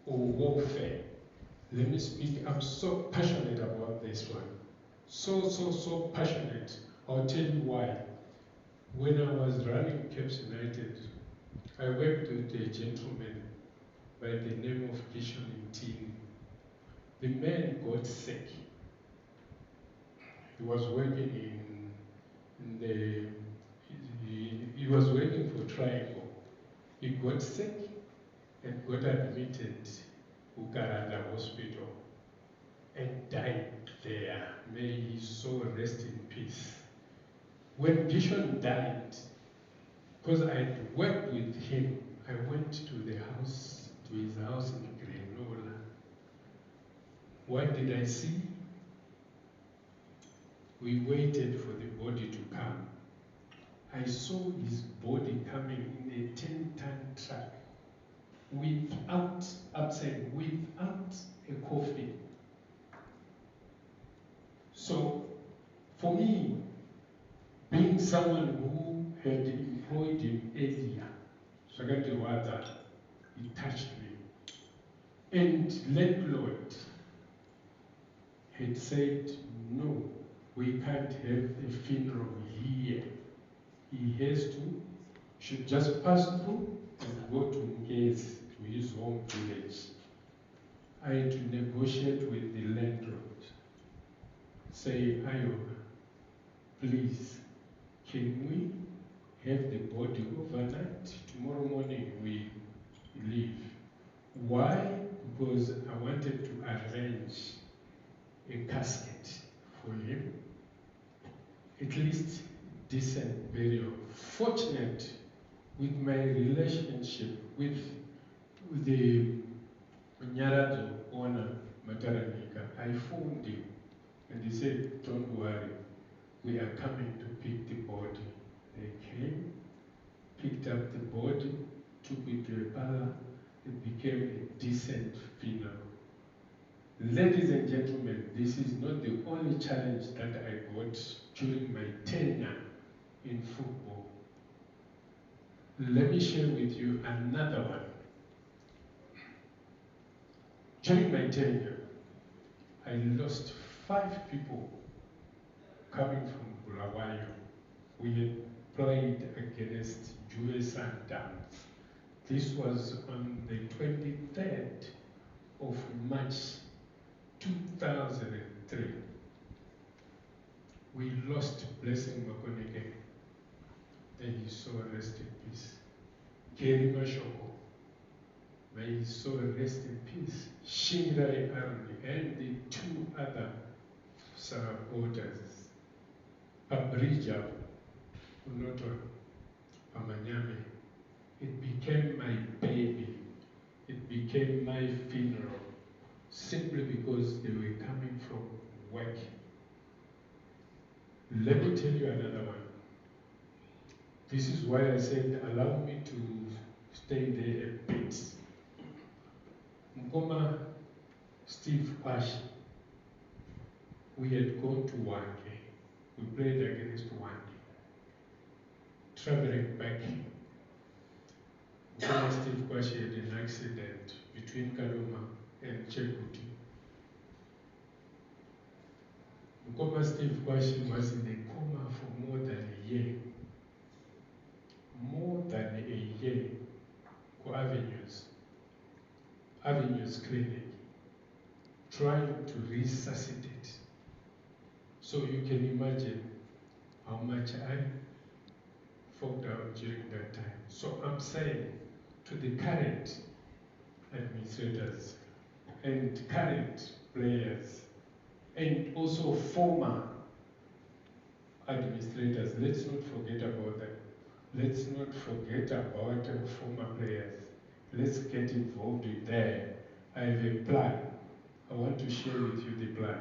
or warfare. Let me speak, I'm so passionate about this one. So passionate. I'll tell you why. When I was running Caps United, I worked with a gentleman by the name of Gishon Intini. The man got sick. He was working in the, he was working for Triangle. He got sick and got admitted to Garanda Hospital and died there. May his soul rest in peace. When Gishon died, because I had worked with him, I went to the house, to his house in Grenola. What did I see? We waited for the body to come. I saw his body coming in a 10-ton truck without, without a coffin. So, for me, being someone who had employed him earlier, Sagati Wada, he touched me. And landlord had said, no, we can't have a funeral here. He should just pass through and go to Ngezi, to his home village. I had to negotiate with the landlord. Say, Ayoga, please, can we have the body overnight? Tomorrow morning we leave. Why? Because I wanted to arrange a casket for him, at least decent burial. Fortunate with my relationship with the Nyarado owner, Mataranika, I phoned him and he said, don't worry, we are coming to pick the body. They came, picked up the body, took it to a parlor, it became a decent funeral. Ladies and gentlemen, this is not the only challenge that I got during my tenure in football. Let me share with you another one. During my tenure, I lost 5 people coming from Bulawayo. We had played against Jue Sundowns. This was on the 23rd of March 2003. We lost Blessing Makoneke. May his soul rest in peace. Gary Mashoko. May his soul rest in peace. Shingai Aruni and the 2 other supporters. Pabrija, Unoto, Amanyame. It became my baby. It became my funeral. Simply because they were coming from work. Let me tell you another one. This is why I said, allow me to stay there a bit. Mkoma Steve Kwashi, we had gone to Wange. We played against Wange. Traveling back, Mkoma Steve Kwashi had an accident between Kaluma and Chekuti. Mkoma Steve Kwashi was in a coma for more than a year. More than a year for Avenues Clinic, trying to resuscitate. So you can imagine how much I forked out during that time. So I'm saying to the current administrators and current players and also former administrators, let's not forget about them. Let's not forget about former players. Let's get involved in there. I have a plan. I want to share with you the plan.